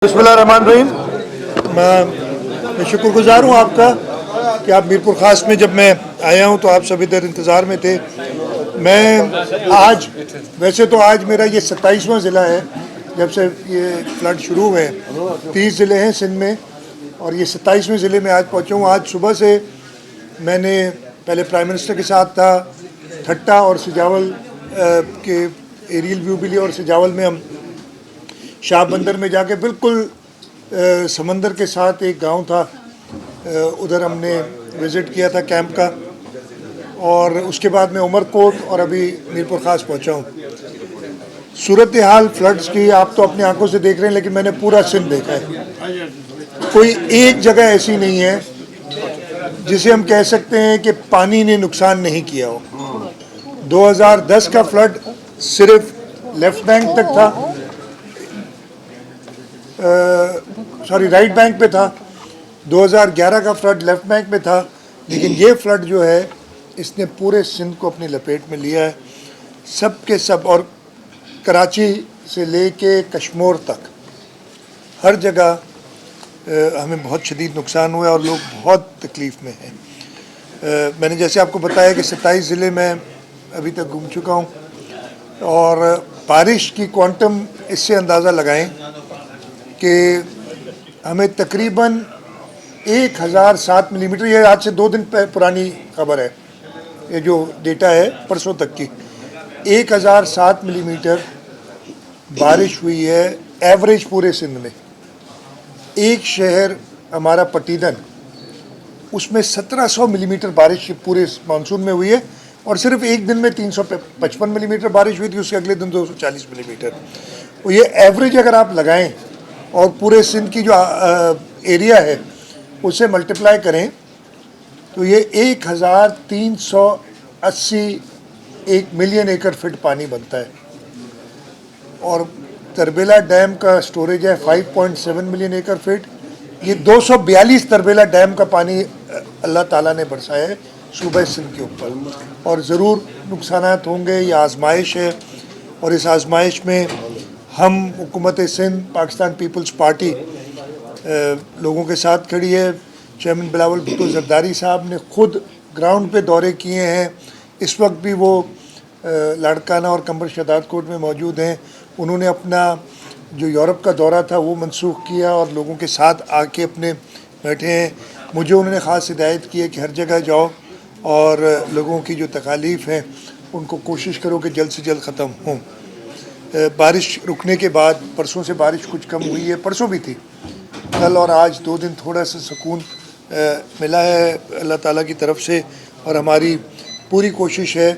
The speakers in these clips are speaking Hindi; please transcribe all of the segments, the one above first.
बिस्मिल्लाहिर्रहमानिर्रहीम। मैं शुक्रगुजार हूँ आपका कि आप मीरपुर ख़ास में जब मैं आया हूँ तो आप सभी देर इंतज़ार में थे। मैं आज वैसे तो आज मेरा ये 27वां ज़िला है जब से ये फ्लड शुरू हुए हैं। 30 ज़िले हैं सिंध में और ये 27वें ज़िले में आज पहुँचा हूँ। आज सुबह से मैंने पहले प्राइम मिनिस्टर के साथ था, ठट्टा और सिजावल के एरियल व्यू भी लिया और सिजावल में हम शाह बंदर में जाके बिल्कुल समंदर के साथ एक गांव था, उधर हमने विज़िट किया था कैंप का। और उसके बाद मैं उमरकोट और अभी मीरपुर ख़ास पहुंचा हूं। सूरत हाल फ्लड्स की आप तो अपनी आंखों से देख रहे हैं, लेकिन मैंने पूरा सिंध देखा है। कोई एक जगह ऐसी नहीं है जिसे हम कह सकते हैं कि पानी ने नुकसान नहीं किया हो। 2010 का फ्लड सिर्फ लेफ्ट बैंक तक था, राइट बैंक पे था। 2011 का फ्लड लेफ्ट बैंक में था, लेकिन ये फ्लड जो है इसने पूरे सिंध को अपनी लपेट में लिया है, सब के सब। और कराची से लेके कश्मीर तक हर जगह हमें बहुत शदीद नुकसान हुआ और लोग बहुत तकलीफ़ में हैं। मैंने जैसे आपको बताया कि 27 ज़िले में अभी तक घूम चुका हूँ और बारिश की क्वांटम इससे अंदाज़ा लगाएं कि हमें तकरीबन 1007 मिलीमीटर, ये आज से 2 दिन पुरानी खबर है, ये जो डेटा है परसों तक की, 1007 मिलीमीटर बारिश हुई है एवरेज पूरे सिंध में। एक शहर हमारा पटीदन, उसमें 1700 मिलीमीटर बारिश पूरे मानसून में हुई है और सिर्फ एक दिन में 355 मिलीमीटर बारिश हुई थी, उसके अगले दिन 240 मिलीमीटर। तो ये एवरेज अगर आप लगाएं और पूरे सिंध की जो एरिया है उसे मल्टीप्लाई करें तो ये 1381 मिलियन एकड़ फिट पानी बनता है। और तरबेला डैम का स्टोरेज है 5.7 मिलियन एकड़ फिट। ये 242 तरबेला डैम का पानी अल्लाह ताला ने बरसाया है सूबे सिंध के ऊपर। और ज़रूर नुकसानात होंगे, ये आजमाइश है और इस आजमाइश में हम हुकूमत सिंध, पाकिस्तान पीपल्स पार्टी लोगों के साथ खड़ी है। चेयरमैन बिलावल भुट्टो जरदारी साहब ने खुद ग्राउंड पे दौरे किए हैं, इस वक्त भी वो लाड़काना और कंबर शहदाद कोट में मौजूद हैं। उन्होंने अपना जो यूरोप का दौरा था वो मनसूख किया और लोगों के साथ आके अपने बैठे हैं। मुझे उन्होंने ख़ास हिदायत की है कि हर जगह जाओ और लोगों की जो तकालीफ़ हैं उनको कोशिश करो कि जल्द से जल्द ख़त्म हों। बारिश रुकने के बाद परसों से बारिश कुछ कम हुई है, परसों भी थी, कल और आज 2 दिन थोड़ा सा सुकून मिला है अल्लाह ताला की तरफ से। और हमारी पूरी कोशिश है।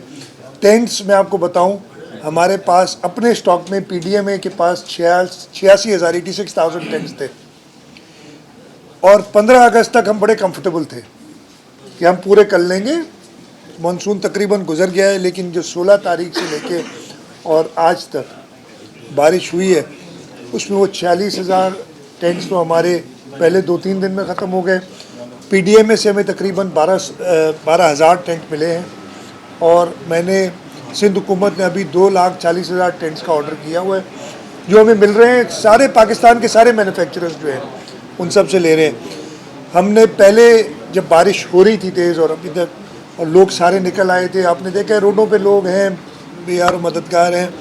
टेंट्स मैं आपको बताऊं, हमारे पास अपने स्टॉक में पीडीएमए के पास 86,000 टेंट्स थे और 15 अगस्त तक हम बड़े कंफर्टेबल थे कि हम पूरे कर लेंगे। मानसून तकरीबन गुजर गया है, लेकिन जो 16 तारीख से लेके और आज तक बारिश हुई है उसमें वो 46,000 टेंट्स तो हमारे पहले 2-3 दिन में ख़त्म हो गए। पीडीएमए से हमें तकरीबन 12,000 टेंट मिले हैं और मैंने सिंध हुकूमत ने अभी 2,40,000 टेंट्स का ऑर्डर किया हुआ है जो हमें मिल रहे हैं। सारे पाकिस्तान के सारे मैन्युफैक्चरर्स जो हैं उन सब से ले रहे हैं। हमने पहले जब बारिश हो रही थी तेज़ और अभी तक और लोग सारे निकल आए थे, आपने देखा है रोडों पे लोग हैं, बेयार मददगार हैं।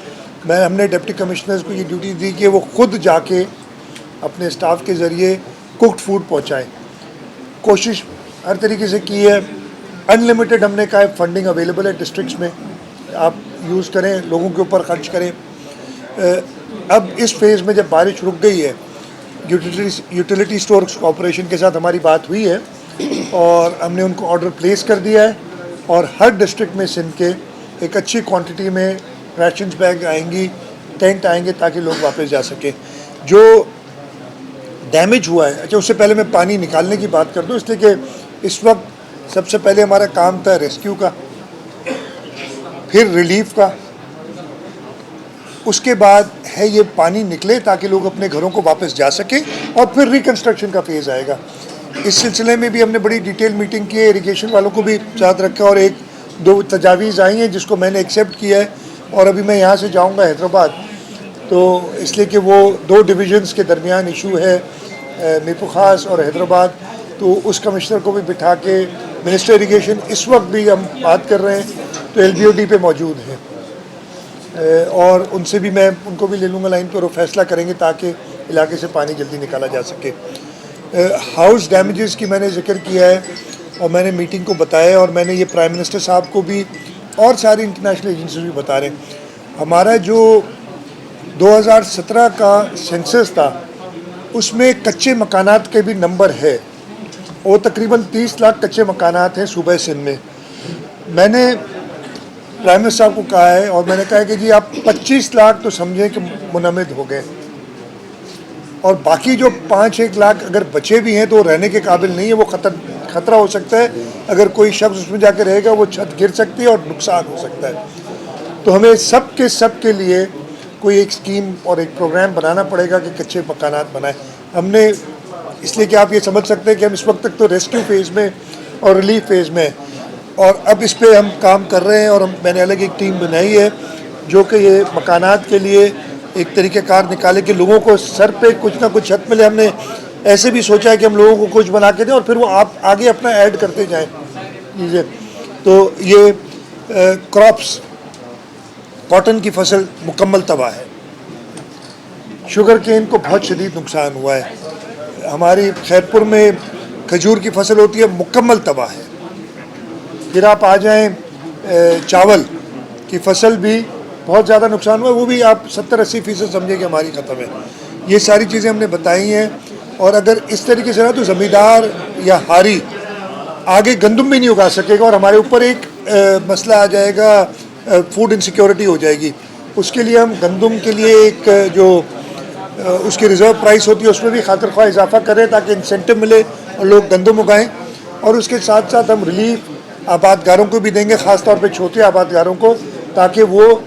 हमने डिप्टी कमिश्नर्स को ये ड्यूटी दी कि वो खुद जाके अपने स्टाफ के ज़रिए कुक्ड फूड पहुँचाएँ। कोशिश हर तरीके से की है। अनलिमिटेड हमने कहा है फंडिंग अवेलेबल है डिस्ट्रिक्ट्स में, आप यूज़ करें, लोगों के ऊपर ख़र्च करें। अब इस फेज़ में जब बारिश रुक गई है, यूटिलिटी स्टोर्स कॉरपोरेशन के साथ हमारी बात हुई है और हमने उनको ऑर्डर प्लेस कर दिया है और हर डिस्ट्रिक्ट में सिंध के एक अच्छी क्वांटिटी में राशंस बैग आएंगी, टेंट आएंगे ताकि लोग वापस जा सकें। जो डैमेज हुआ है, अच्छा उससे पहले मैं पानी निकालने की बात कर दूं, इसलिए कि इस वक्त सबसे पहले हमारा काम था रेस्क्यू का, फिर रिलीफ का, उसके बाद है ये पानी निकले ताकि लोग अपने घरों को वापस जा सकें और फिर रिकन्स्ट्रक्शन का फेज़ आएगा। इस सिलसिले में भी हमने बड़ी डिटेल मीटिंग की है, इरिगेशन वालों को भी साथ रखा और 1-2 तजावीज़ आई हैं जिसको मैंने एक्सेप्ट किया है और अभी मैं यहाँ से जाऊँगा हैदराबाद तो इसलिए कि वो 2 डिवीज़न्स के दरमियान इशू है, मीरपुर ख़ास और हैदराबाद, तो उस कमिश्नर को भी बिठा के मिनिस्टर इरीगेशन इस वक्त भी हम बात कर रहे हैं, तो LBOD पे मौजूद हैं और उनसे भी मैं उनको भी ले लूँगा लाइन पर, और फैसला करेंगे ताकि इलाके से पानी जल्दी निकाला जा सके। हाउस डैमेजेस की मैंने जिक्र किया है और मैंने मीटिंग को बताया, और मैंने ये प्राइम मिनिस्टर साहब को भी और सारी इंटरनेशनल एजेंसी भी बता रहे हैं। हमारा जो 2017 का सेंसस था उसमें कच्चे मकानात के भी नंबर है, वो तकरीबन 30 लाख कच्चे मकानात हैं सूबे सिंध में। मैंने प्राइम मिनिस्टर साहब को कहा है और मैंने कहा है कि जी आप 25 लाख तो समझें कि मुनम्मिद हो गए, और बाकी जो 5-1 लाख अगर बचे भी हैं तो रहने के काबिल नहीं है, वो खतरा हो सकता है। अगर कोई शख्स उसमें जाकर रहेगा वो छत गिर सकती है और नुकसान हो सकता है। तो हमें सब के लिए कोई एक स्कीम और एक प्रोग्राम बनाना पड़ेगा कि कच्चे मकानात बनाए हमने, इसलिए कि आप ये समझ सकते हैं कि हम इस वक्त तक तो रेस्क्यू फेज़ में और रिलीफ फेज़ में हैं, और अब इस पर हम काम कर रहे हैं, और मैंने अलग एक टीम बनाई है जो कि ये मकानात के लिए एक तरीक़ेकार निकाले कि लोगों को सर पे कुछ ना कुछ छत मिले। हमने ऐसे भी सोचा है कि हम लोगों को कुछ बना के दें और फिर वो आप आगे अपना ऐड करते जाएं चीज़ें। तो ये क्रॉप्स, कॉटन की फसल मुकम्मल तबाह है, शुगर केन को बहुत शदीद नुकसान हुआ है, हमारी खैरपुर में खजूर की फसल होती है मुकम्मल तबाह है। फिर आप आ जाएं चावल की फसल भी बहुत ज़्यादा नुकसान हुआ, वो भी आप 70-80% समझे कि हमारी ख़त्म है। ये सारी चीज़ें हमने बताई हैं, और अगर इस तरीके से रहा तो ज़मींदार या हारी आगे गंदम भी नहीं उगा सकेगा, और हमारे ऊपर एक मसला आ जाएगा, फूड इनसिक्योरिटी हो जाएगी। उसके लिए हम गंदम के लिए एक जो उसकी रिज़र्व प्राइस होती है उसमें भी खातिर ख्वाह इजाफा करें ताकि इंसेंटिव मिले और लोग गंदम उगाएं, और उसके साथ साथ हम रिलीफ आबादगारों को भी देंगे, ख़ास तौर पे छोटे आबादगारों को, ताकि वो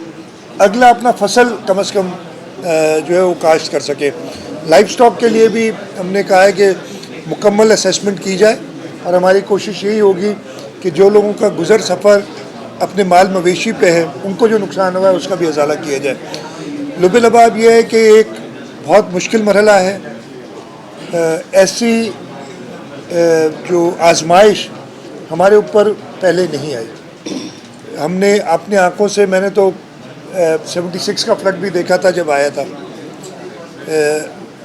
अगला अपना फसल कम से कम जो है वो काश्त कर सके। लाइफ स्टॉक के लिए भी हमने कहा है कि मुकम्मल असेसमेंट की जाए, और हमारी कोशिश यही होगी कि जो लोगों का गुज़र सफ़र अपने माल मवेशी पे है उनको जो नुकसान हुआ है उसका भी अजाला किया जाए। लुब लबाब यह है कि एक बहुत मुश्किल मरहला है, ऐसी जो आजमाइश हमारे ऊपर पहले नहीं आई। हमने अपने आँखों से, मैंने तो 76 का फ्लड भी देखा था जब आया था,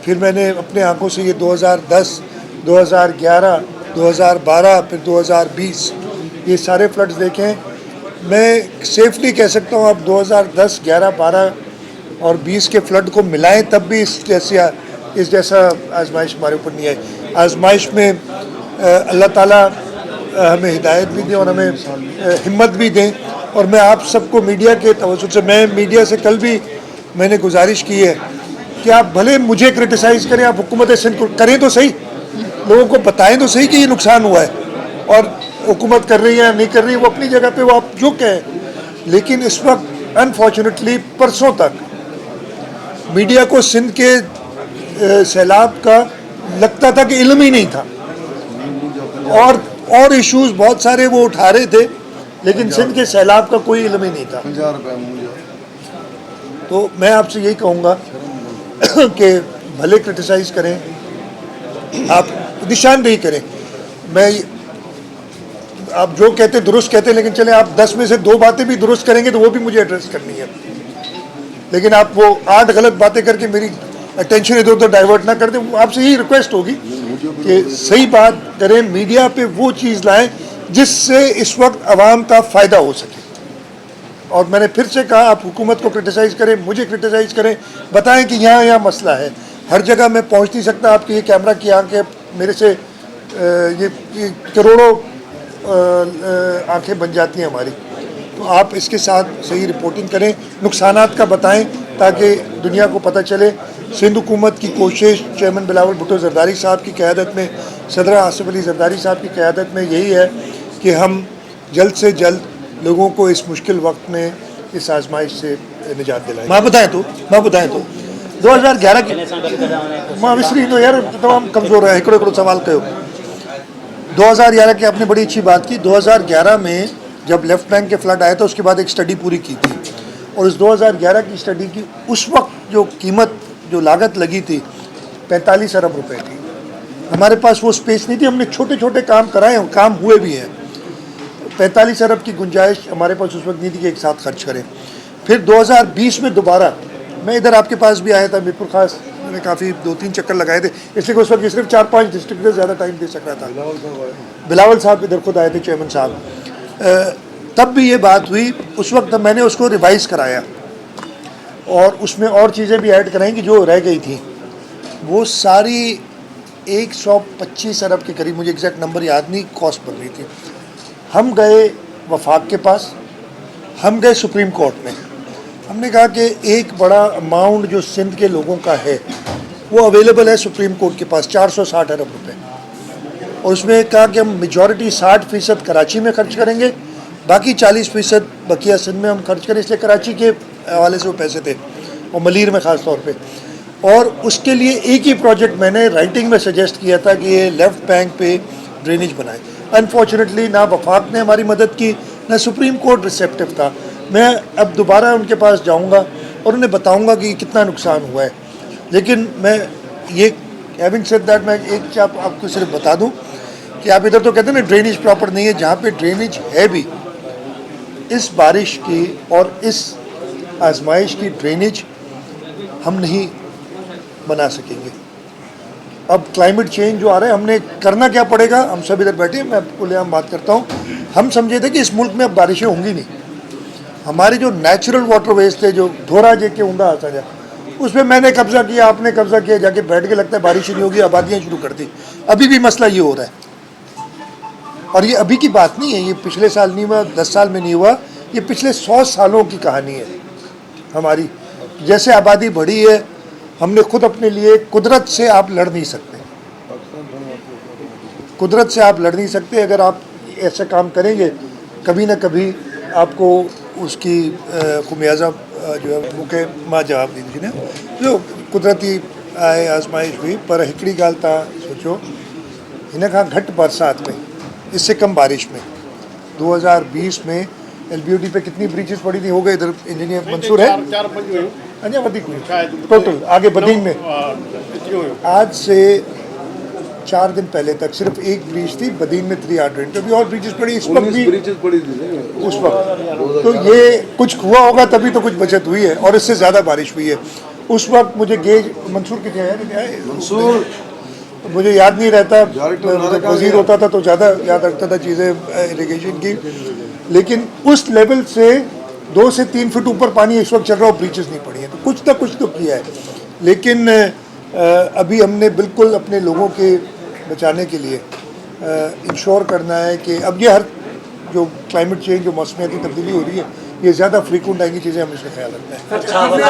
फिर मैंने अपने आँखों से ये 2010, 2011, 2012 फिर 2020 ये सारे फ्लड्स देखें। मैं सेफली कह सकता हूँ आप 2010, 11, 12 और 20 के फ्लड को मिलाएं तब भी इस जैसा आजमाइश हमारे ऊपर नहीं आई। आजमाइश में अल्लाह ताला हमें हिदायत भी दें और हमें हिम्मत भी दें, और मैं आप सबको मीडिया के तवज्जुह से, मैं मीडिया से कल भी मैंने गुजारिश की है कि आप भले मुझे क्रिटिसाइज़ करें, आप हुकूमत सिंध को करें तो सही, लोगों को बताएं तो सही कि ये नुकसान हुआ है, और हुकूमत कर रही है या नहीं कर रही है वो अपनी जगह पे वो आप जो कहें। लेकिन इस वक्त अनफॉर्चुनेटली परसों तक मीडिया को सिंध के सैलाब का लगता था कि इल्म ही नहीं था, और इश्यूज बहुत सारे वो उठा रहे थे, लेकिन सिंध के सैलाब का कोई इल्म ही नहीं था। तो मैं आपसे यही कहूँगा कि भले क्रिटिसाइज़ करें, आप निशानदेही करें, मैं आप जो कहते दुरुस्त कहते, लेकिन चले आप 10 में से 2 बातें भी दुरुस्त करेंगे तो वो भी मुझे एड्रेस करनी है, लेकिन आप वो 8 गलत बातें करके मेरी अटेंशन इधर उधर डाइवर्ट ना कर दें। आपसे यही रिक्वेस्ट होगी कि सही बात करें, मीडिया पे वो चीज़ लाएं जिससे इस वक्त आवाम का फ़ायदा हो सके। और मैंने फिर से कहा, आप हुकूमत को क्रिटिसाइज़ करें, मुझे क्रिटिसाइज़ करें, बताएं कि यहाँ मसला है। हर जगह मैं पहुँच नहीं सकता, आपकी ये कैमरा की आंखें मेरे से ये करोड़ों आंखें बन जाती हैं हमारी, तो आप इसके साथ सही रिपोर्टिंग करें, नुकसानात का बताएं ताकि दुनिया को पता चले। सिंध हुकूमत की कोशिश चेयरमैन बिलावल भुट्टो जरदारी साहब की क़यादत में, सदर आसिफ अली जरदारी साहब की क़यादत में यही है कि हम जल्द से जल्द लोगों को इस मुश्किल वक्त में इस आजमाइश से निजात दिलाएं। माँ बताएं तो 2011 की माँ विसरी तो यार तमाम कमज़ोर है, हिकिड़ो सवाल कयो। 2011 की आपने बड़ी अच्छी बात की। 2011 में जब लेफ्ट बैंक के फ्लड आया था उसके बाद एक स्टडी पूरी की थी, और इस 2011 की स्टडी की उस वक्त जो कीमत जो लागत लगी थी 45 अरब रुपए थी। हमारे पास वो स्पेस नहीं थी, हमने छोटे छोटे काम कराए और काम हुए भी हैं। 45 अरब की गुंजाइश हमारे पास उस वक्त नहीं थी कि एक साथ खर्च करें। फिर 2020 में दोबारा मैं इधर आपके पास भी आया था, मीरपुर खास मैंने काफ़ी 2-3 चक्कर लगाए थे, इसलिए कि उस वक्त सिर्फ 4-5 डिस्ट्रिक्ट में ज़्यादा टाइम दे सक रहा था। बिलावल साहब इधर खुद आए थे, चेयरमैन साहब। तब भी ये बात हुई, उस वक्त मैंने उसको रिवाइज़ कराया और उसमें और चीज़ें भी ऐड कराई कि जो रह गई थी वो सारी 125 अरब के करीब, मुझे एग्जैक्ट नंबर याद नहीं, कॉस्ट बन रही थी। हम गए वफाक के पास, हम गए सुप्रीम कोर्ट में, हमने कहा कि एक बड़ा अमाउंट जो सिंध के लोगों का है वो अवेलेबल है सुप्रीम कोर्ट के पास 460 अरब रुपए, और उसमें कहा कि हम मेजॉरिटी 60% कराची में खर्च करेंगे, बाकी 40% बकिया सिंध में हम खर्च करें। इसलिए कराची के हवाले से वो पैसे थे और मलीर में ख़ास तौर पे। और उसके लिए एक ही प्रोजेक्ट मैंने राइटिंग में सजेस्ट किया था कि ये लेफ़्ट बैंक पे ड्रेनेज बनाए। अनफॉर्चुनेटली ना वफाक ने हमारी मदद की, ना सुप्रीम कोर्ट रिसेप्टिव था। मैं अब दोबारा उनके पास जाऊंगा और उन्हें बताऊंगा कि कितना नुकसान हुआ है। लेकिन मैं ये हैविंग सेड दैट, मैं एक चीज़ आपको सिर्फ बता दूं कि आप इधर तो कहते हैं ना ड्रेनेज प्रॉपर नहीं है, जहाँ पे ड्रेनेज है भी, इस बारिश की और इस आजमाइश की ड्रेनेज हम नहीं बना सकेंगे। अब क्लाइमेट चेंज जो आ रहा है, हमने करना क्या पड़ेगा, हम सब इधर बैठे, मैं खुलेआम बात करता हूँ, हम समझे थे कि इस मुल्क में अब बारिशें होंगी नहीं। हमारे जो नेचुरल वाटरवेज थे, जो धोरा जे के ऊँधा आता जा, उस पर मैंने कब्जा किया, आपने कब्जा किया, जाके बैठ के लगता है बारिश नहीं होगी, आबादियाँ शुरू कर दी। अभी भी मसला ये हो रहा है, और ये अभी की बात नहीं है, ये पिछले साल नहीं हुआ, 10 साल में नहीं हुआ, ये पिछले 100 सालों की कहानी है हमारी। जैसे आबादी बढ़ी है, हमने खुद अपने लिए, कुदरत से आप लड़ नहीं सकते, कुदरत से आप लड़ नहीं सकते। अगर आप ऐसे काम करेंगे, कभी ना कभी आपको उसकी खुमियाजा जो है मूंखे मां जवाब दी ना, जो कुदरती आए आजमाइश हुई। पर हिकिड़ी ॻाल्हि तव्हां सोचो, हिन खां घटि बरसात में, इससे कम बारिश में 2020 में LBOD पे कितनी ब्रीचेस पड़ी थी, हो गए इधर इंजीनियर मंसूर है अञा वधीक हुई टोटल, आगे बदीन में आज से 4 दिन पहले तक सिर्फ एक ब्रीच थी बदीन में 300, तो भी और ब्रीचेस पड़ी इस वक्त भी उस वक्त। तो ये कुछ हुआ होगा तभी तो कुछ बचत हुई है, और इससे ज़्यादा बारिश हुई है। उस वक्त मुझे गेज मंसूर कितने है, मंसूर मुझे याद नहीं रहता, वजीर होता था तो ज़्यादा याद रखता था चीज़ें इरिगेशन की, लेकिन उस लेवल से 2 से 3 फुट ऊपर पानी इस वक्त चल रहा हो, ब्रीचेस नहीं पड़ी है, तो कुछ ना कुछ तो किया है। लेकिन अभी हमने बिल्कुल अपने लोगों के बचाने के लिए इंश्योर करना है कि अब ये हर जो क्लाइमेट चेंज, जो मौसमियाती तब्दीली हो रही है, ये ज़्यादा फ्रीक्वेंट आएंगी चीज़ें, हम इसका ख्याल रखना है।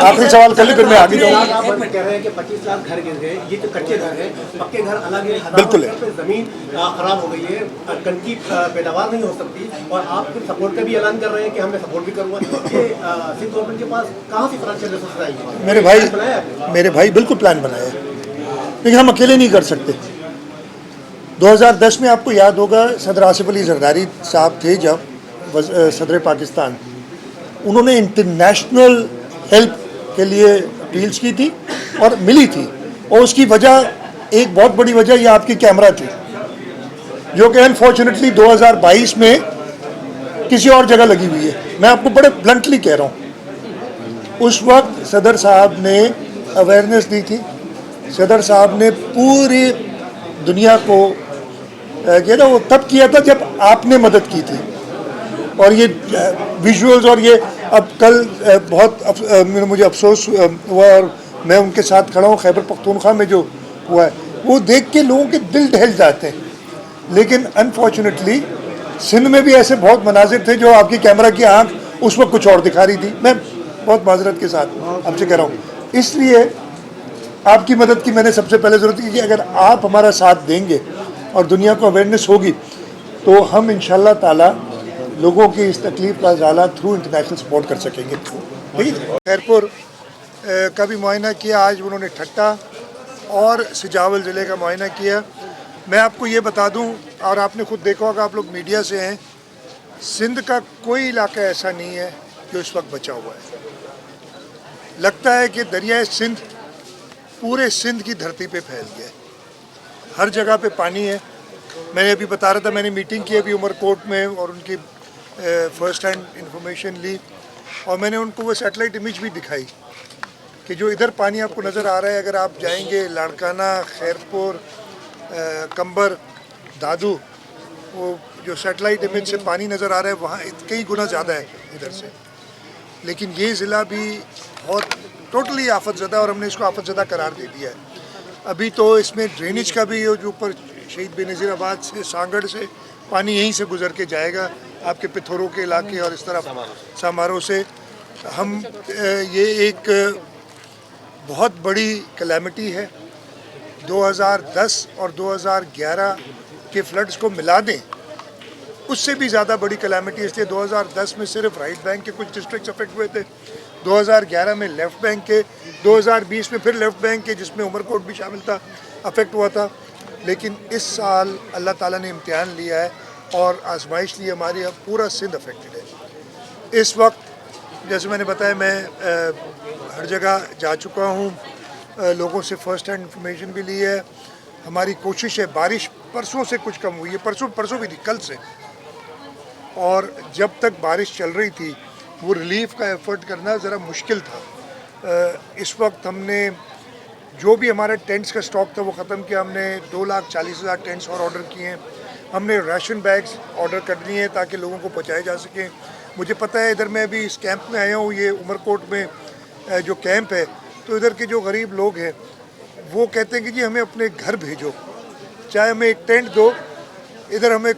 आखिरी सवाल कर ले, फिर मैं आगे जाऊँगा। कह रहे हैं कि 25 लाख घर गिर गए, ये तो कच्चे घर हैं, पक्के घर अलग है, बिल्कुल है, जमीन खराब हो गई है, कन की पैदावार नहीं हो सकती, और आप सपोर्ट का भी ऐलान कर रहे हैं कि हमें सपोर्ट भी करूँगा। ये सिंध गवर्नमेंट के पास कहाँ से फाइनेंशियल रिसोर्स आएंगे? मेरे भाई बिल्कुल प्लान बनाया है, लेकिन हम अकेले नहीं कर सकते। 2010 में आपको याद होगा, सदर आसिफ अली जरदारी साहब थे जब सदर पाकिस्तान, उन्होंने इंटरनेशनल हेल्प के लिए अपील्स की थी और मिली थी, और उसकी वजह, एक बहुत बड़ी वजह ये आपकी कैमरा थी, जो कि अनफॉर्चुनेटली 2022 में किसी और जगह लगी हुई है। मैं आपको बड़े ब्लंटली कह रहा हूँ, उस वक्त सदर साहब ने अवेयरनेस दी थी, सदर साहब ने पूरी दुनिया को किया था, वो तब किया था जब आपने मदद की थी। और ये विजुअल्स, और ये अब कल बहुत मुझे अफसोस हुआ, और मैं उनके साथ खड़ा हूँ, खैबर पख्तूनख्वा में जो हुआ है, वो देख के लोगों के दिल दहल जाते हैं। लेकिन अनफॉर्चुनेटली सिंध में भी ऐसे बहुत मनाजिर थे जो आपकी कैमरा की आंख उस वक्त कुछ और दिखा रही थी। मैं बहुत माजरत के साथ आपसे कह रहा हूँ, इसलिए आपकी मदद की मैंने सबसे पहले ज़रूरत की कि अगर आप हमारा साथ देंगे और दुनिया को अवेयरनेस होगी, तो हम इंशाअल्लाह ताला लोगों की इस तकलीफ़ का इज़ाला थ्रू इंटरनेशनल सपोर्ट कर सकेंगे। ठीक है, खैरपुर का भी मुआयना किया, आज उन्होंने ठट्टा और सिजावल ज़िले का मुआयना किया। मैं आपको ये बता दूं, और आपने खुद देखा होगा, आप लोग मीडिया से हैं, सिंध का कोई इलाका ऐसा नहीं है जो इस वक्त बचा हुआ है। लगता है कि दरियाए सिंध पूरे सिंध की धरती पे फैल गया है, हर जगह पे पानी है। मैंने अभी बता रहा था, मैंने मीटिंग की अभी उमरकोट में और उनकी फर्स्ट हैंड इंफॉर्मेशन ली और मैंने उनको वो सैटेलाइट इमेज भी दिखाई कि जो इधर पानी आपको नज़र आ रहा है, अगर आप जाएंगे लाड़काना, खैरपुर, कंबर, दादू, वो जो सैटेलाइट इमेज से पानी नज़र आ रहा है वहाँ कई गुना ज़्यादा है इधर से। लेकिन ये ज़िला भी बहुत टोटली आफतज़दा और हमने इसको आफतज़दा करार दे दिया है। अभी तो इसमें ड्रेनेज का भी, जो ऊपर शहीद बेनज़ीर आबाद से सांगड़ से पानी यहीं से गुजर के जाएगा आपके पिथौरों के इलाके और इस तरफ समारोह से। हम ये एक बहुत बड़ी कैलेमिटी है। 2010 और 2011 के फ्लड्स को मिला दें, उससे भी ज़्यादा बड़ी कैलेमिटी, इसलिए 2010 में सिर्फ राइट बैंक के कुछ डिस्ट्रिक्ट्स अफेक्ट हुए थे, 2011 में लेफ़्ट बैंक के, 2020 में फिर लेफ़्ट बैंक के जिसमें उमरकोट भी शामिल था, अफेक्ट हुआ था। लेकिन इस साल अल्लाह ताला ने इम्तिहान लिया है और आजमाइश ली, हमारी अब पूरा सिंध अफेक्टेड है। इस वक्त जैसे मैंने बताया, मैं हर जगह जा चुका हूँ, लोगों से फ़र्स्ट हैंड इंफॉर्मेशन भी ली है। हमारी कोशिश है, बारिश परसों से कुछ कम हुई है, परसों भी थी, कल से, और जब तक बारिश चल रही थी वो रिलीफ का एफर्ट करना ज़रा मुश्किल था। इस वक्त हमने जो भी हमारे टेंट्स का स्टॉक था वो ख़त्म किया। हमने 2,40,000 टेंट्स और ऑर्डर किए हैं। हमने राशन बैग्स ऑर्डर कर दिए हैं ताकि लोगों को पहुंचाए जा सकें। मुझे पता है, इधर मैं अभी इस कैंप में आया हूँ, ये उमरकोट में जो कैंप है, तो इधर के जो गरीब लोग हैं वो कहते हैं कि जी हमें अपने घर भेजो, चाहे हमें एक टेंट दो, इधर हमें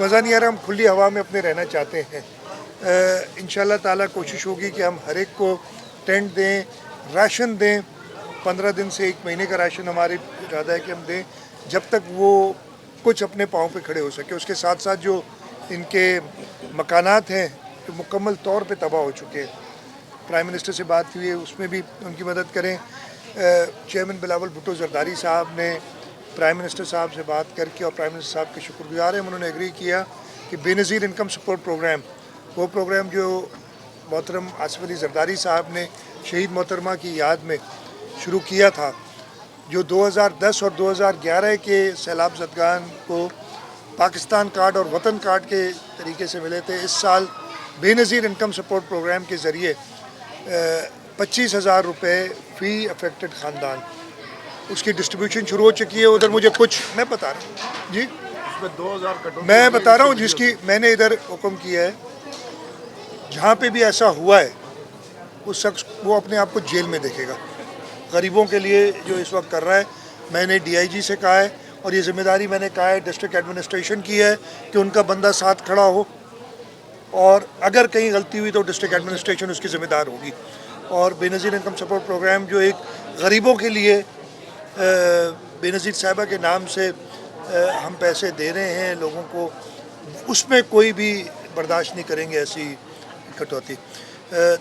मज़ा नहीं आ रहा, हम खुली हवा में अपने रहना चाहते हैं। इंशाल्लाह ताला कोशिश होगी कि हम हर एक को टेंट दें, राशन दें। 15 दिन से 1 महीने का राशन हमारी इरादा है कि हम दें, जब तक वो कुछ अपने पाँव पे खड़े हो सके। उसके साथ साथ जो इनके मकानात हैं जो मुकम्मल तौर पे तबाह हो चुके हैं, प्राइम मिनिस्टर से बात हुई है, उसमें भी उनकी मदद करें। चेयरमैन बिलावल भुट्टो जरदारी साहब ने प्राइम मिनिस्टर साहब से बात करके, और प्राइम मिनिस्टर साहब के शुक्रगुजार हैं, उन्होंने एग्री किया कि बेनज़ीर इनकम सपोर्ट प्रोग्राम, वो प्रोग्राम जो मोहतरम आसिफ अली जरदारी साहब ने शहीद मोहतरमा की याद में शुरू किया था, जो 2010 और 2011 के सैलाब ज़दगान को पाकिस्तान कार्ड और वतन कार्ड के तरीके से मिले थे। इस साल बेनज़ीर इनकम सपोर्ट प्रोग्राम के ज़रिए 25,000 रुपये फ़ी अफेक्टेड ख़ानदान, उसकी डिस्ट्रीब्यूशन शुरू हो चुकी है। उधर मुझे कुछ, मैं बता रहा हूँ जी, इसमें 2,000 करोड़ मैं बता रहा हूँ, जिसकी मैंने इधर हुक्म किया है, जहाँ पे भी ऐसा हुआ है उस शख्स वो अपने आप को जेल में देखेगा। गरीबों के लिए जो इस वक्त कर रहा है, मैंने DIG से कहा है और ये जिम्मेदारी मैंने कहा है डिस्ट्रिक्ट एडमिनिस्ट्रेशन की है कि उनका बंदा साथ खड़ा हो, और अगर कहीं गलती हुई तो डिस्ट्रिक्ट एडमिनिस्ट्रेशन उसकी ज़िम्मेदार होगी। और बेनज़ीर इनकम सपोर्ट प्रोग्राम जो एक गरीबों के लिए बेनज़ीर साहिबा के नाम से हम पैसे दे रहे हैं लोगों को, उसमें कोई भी बर्दाश्त नहीं करेंगे ऐसी कटौती।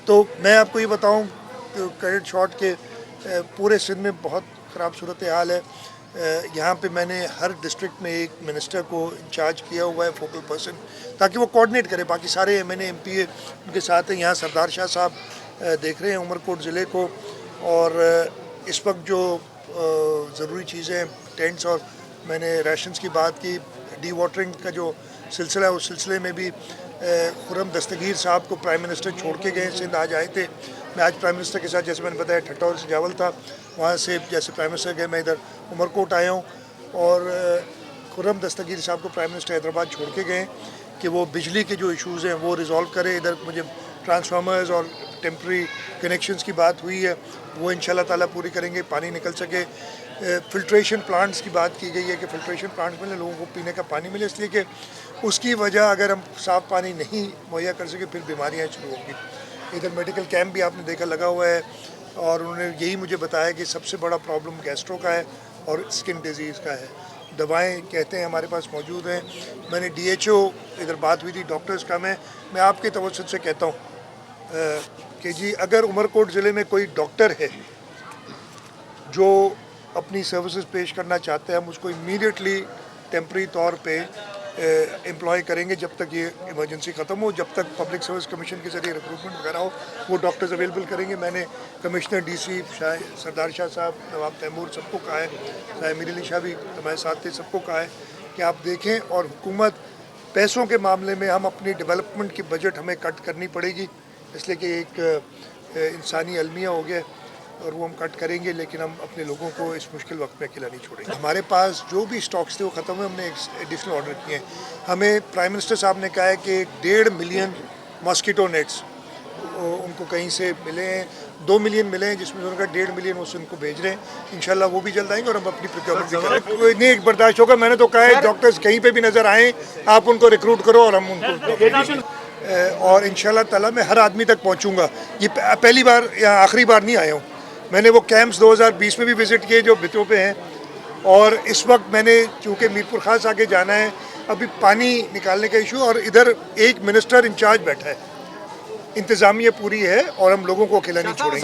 तो मैं आपको ये बताऊं कि क्रेडिट शॉर्ट के पूरे सिंध में बहुत ख़राब सूरत हाल है। यहाँ पे मैंने हर डिस्ट्रिक्ट में एक मिनिस्टर को इंचार्ज किया हुआ है, फोकल पर्सन, ताकि वो कोऑर्डिनेट करे। बाकी सारे MNA MPA उनके साथ हैं। यहाँ सरदार शाह साहब देख रहे हैं उमरकोट ज़िले को, और इस वक्त जो ज़रूरी चीज़ें, टेंट्स, और मैंने राशंस की बात की, डी वाटरिंग का जो सिलसिला है उस सिलसिले में भी खुर्रम दस्तगीर साहब को प्राइम मिनिस्टर छोड़ के गए, सिंध आज आए थे। मैं आज प्राइम मिनिस्टर के साथ, जैसे मैंने बताया, ठट्टा और सजावल था, वहाँ से जैसे प्राइम मिनिस्टर गए मैं इधर उमरकोट आया हूँ, और खुर्रम दस्तगीर साहब को प्राइम मिनिस्टर हैदराबाद छोड़ के गए कि वो बिजली के जो इशूज़ हैं वो रिज़ॉल्व करे। इधर मुझे ट्रांसफार्मर्स और टेम्प्रेरी कनेक्शंस की बात हुई है, वो इंशाल्लाह ताला पूरी करेंगे, पानी निकल सके। फ़िल्ट्रेशन प्लांट्स की बात की गई है कि फ़िल्ट्रेशन प्लांट मिले, लोगों को पीने का पानी मिले, इसलिए कि उसकी वजह अगर हम साफ़ पानी नहीं मुहैया कर सके फिर बीमारियाँ शुरू होंगी। इधर मेडिकल कैंप भी आपने देखा लगा हुआ है, और उन्होंने यही मुझे बताया कि सबसे बड़ा प्रॉब्लम गैस्ट्रो का है और स्किन डिजीज़ का है। दवाएं कहते हैं हमारे पास मौजूद हैं। मैंने DHO इधर बात हुई थी, डॉक्टर्स का, मैं आपके तवज्जुह से कहता हूँ कि जी अगर उमरकोट ज़िले में कोई डॉक्टर है जो अपनी सर्विसेज पेश करना चाहते हैं, हम उसको इमीडिएटली टेम्प्रेरी तौर पे एम्प्लॉय करेंगे जब तक ये इमरजेंसी ख़त्म हो, जब तक पब्लिक सर्विस कमीशन के ज़रिए रिक्रूटमेंट वगैरह हो वो डॉक्टर्स अवेलेबल करेंगे। मैंने कमिश्नर डीसी सरदार शाह साहब, नवाब तैमूर सबको कहा है, साहिब मीर अली शाह भी हमारे साथ थे, सबको कहा है कि आप देखें। और हुकूमत पैसों के मामले में हम अपनी डेवलपमेंट की बजट हमें कट करनी पड़ेगी, इसलिए कि एक इंसानी अलमिया हो गया और वो हम कट करेंगे, लेकिन हम अपने लोगों को इस मुश्किल वक्त में अकेला नहीं छोड़ेंगे। हमारे पास जो भी स्टॉक्स थे वो ख़त्म हुए, हमने एडिशनल ऑर्डर किए हैं। हमें प्राइम मिनिस्टर साहब ने कहा है कि 1.5 मिलियन मॉस्किटो नेट्स उनको कहीं से मिले हैं, 2 मिलियन मिले हैं, जिसमें उनका 1.5 मिलियन वो उनको भेज रहे हैं। इंशाल्लाह वो भी जल्द आएंगे और हम अपनी प्रोक्योरमेंट भी करेंगे। कोई नहीं बर्दाश्त होगा। मैंने तो कहा है डॉक्टर्स कहीं पे भी नज़र आएँ आप उनको रिक्रूट करो और हम उनको और इंशाल्लाह ताला मैं हर आदमी तक पहुंचूंगा। ये पहली बार या आखिरी बार नहीं आया हूँ। मैंने वो कैंप्स 2020 में भी विज़िट किए जो भितों पे हैं, और इस वक्त मैंने चूँकि मीरपुर खास आगे जाना है, अभी पानी निकालने का इशू, और इधर एक मिनिस्टर इंचार्ज बैठा है, इंतज़ामिया पूरी है और हम लोगों को अकेला नहीं छोड़ेंगे।